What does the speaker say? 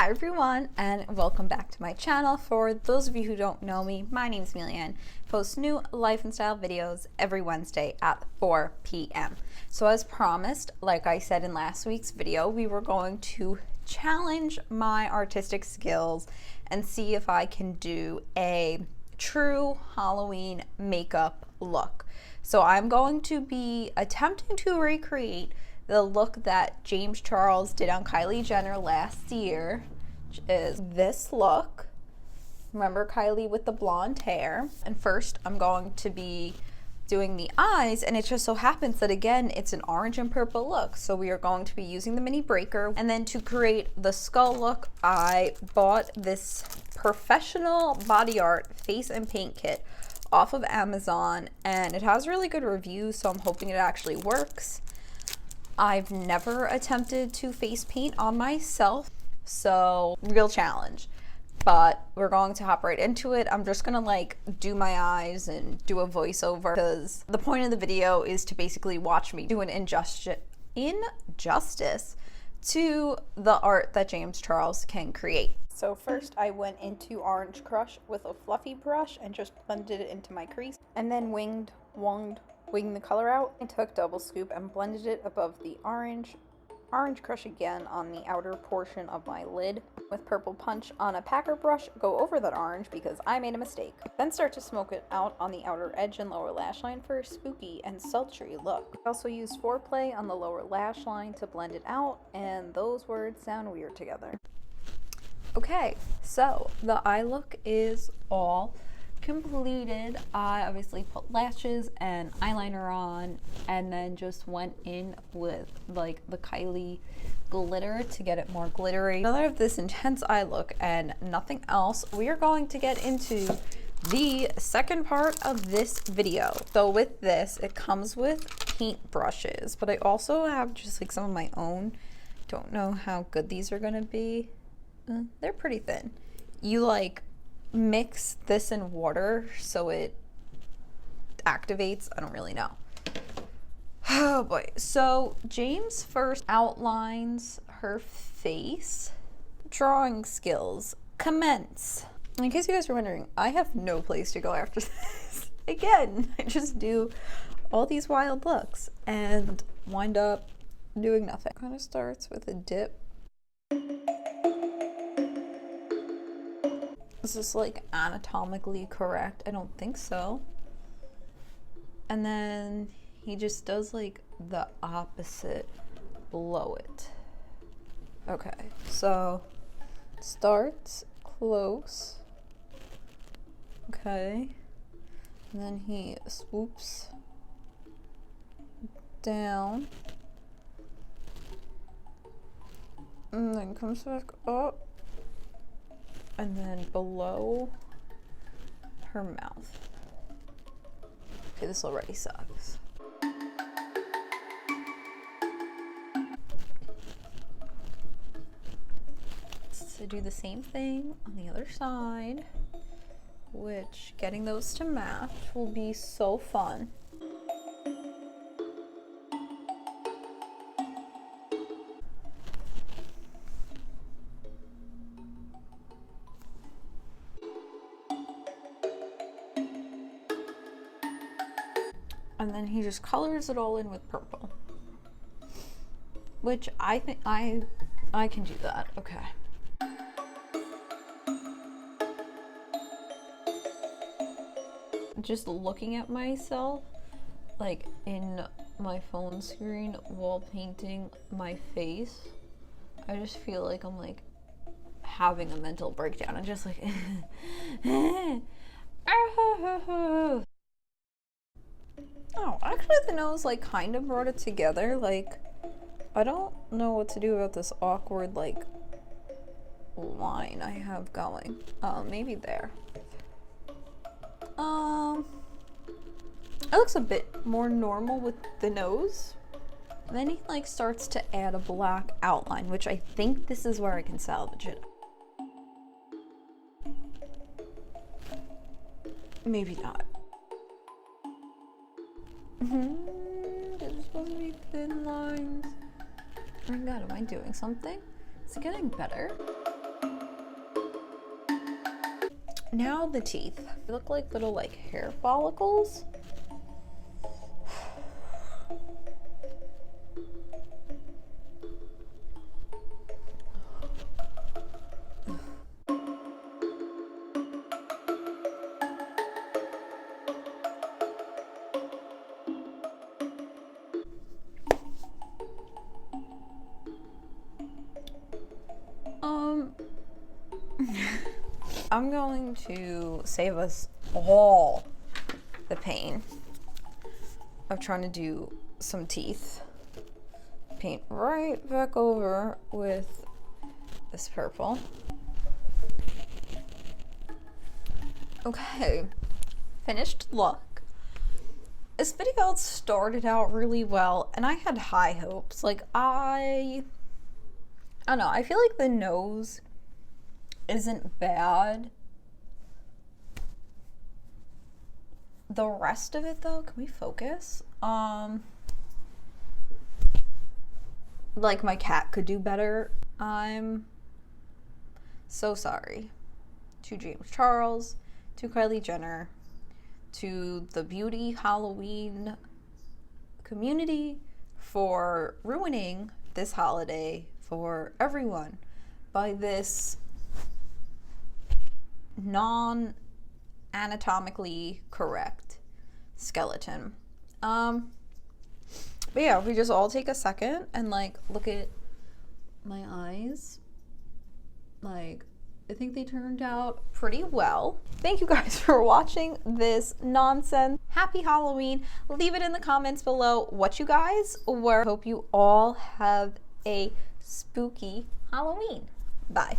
Hi everyone, and welcome back to my channel. For those of you who don't know me, my name is Amelia and I post new life and style videos every Wednesday at 4 p.m. So as promised, like I said in last week's video, we were going to challenge my artistic skills and see if I can do a true Halloween makeup look. So I'm going to be attempting to recreate the look that James Charles did on Kylie Jenner last year, which is this look. Remember Kylie with the blonde hair? And first I'm going to be doing the eyes, and it just so happens that again it's an orange and purple look. So we are going to be using the mini breaker. And then to create the skull look, I bought this professional body art face and paint kit off of Amazon, and it has really good reviews, so I'm hoping it actually works. I've never attempted to face paint on myself, so real challenge, but we're going to hop right into it. I'm just gonna like do my eyes and do a voiceover because the point of the video is to basically watch me do an injustice to the art that James Charles can create. So first I went into Orange Crush with a fluffy brush and just blended it into my crease, and then winged the color out. I took double scoop and blended it above the orange crush again on the outer portion of my lid. With purple punch on a packer brush, go over that orange because I made a mistake. Then start to smoke it out on the outer edge and lower lash line for a spooky and sultry look. I also used foreplay on the lower lash line to blend it out, and those words sound weird together. Okay, so the eye look is all completed. I obviously put lashes and eyeliner on and then just went in with like the Kylie glitter to get it more glittery. Now that I have this intense eye look and nothing else, we are going to get into the second part of this video. So with this, it comes with paint brushes, but I also have just like some of my own. Don't know how good these are gonna be. They're pretty thin. You like mix this in water so it activates. I don't really know. Oh boy. So James first outlines her face. Drawing skills commence. In case you guys were wondering, I have no place to go after this. Again, I just do all these wild looks and wind up doing nothing. Kind of starts with a dip. Is this like anatomically correct? I don't think so. And then he just does like the opposite below it. Okay, so starts close. Okay. And then he swoops down. And then comes back up. And then below her mouth. Okay, this already sucks. So do the same thing on the other side, which getting those to match will be so fun. And then he just colors it all in with purple, which I think I can do that. Okay. Just looking at myself like in my phone screen while painting my face, I just feel like I'm like having a mental breakdown and just like oh, actually the nose like kind of brought it together. Like, I don't know what to do about this awkward like line I have going. Maybe there. It looks a bit more normal with the nose. And then he like starts to add a black outline, which I think this is where I can salvage it. Maybe not. There's supposed to be thin lines. Oh my god, am I doing something? Is it getting better? now the teeth. They look like little like hair follicles. I'm going to save us all the pain of trying to do some teeth. Paint right back over with this purple. Okay, finished look. This video started out really well and I had high hopes. Like I don't know, I feel like the nose isn't bad. The rest of it though, can we focus? Like my cat could do better. I'm so sorry to James Charles, to Kylie Jenner, to the beauty Halloween community for ruining this holiday for everyone by this non-anatomically correct skeleton. But yeah, we just all take a second and like look at my eyes. Like, I think they turned out pretty well. Thank you guys for watching this nonsense. Happy Halloween. Leave it in the comments below what you guys were. Hope you all have a spooky Halloween. Bye.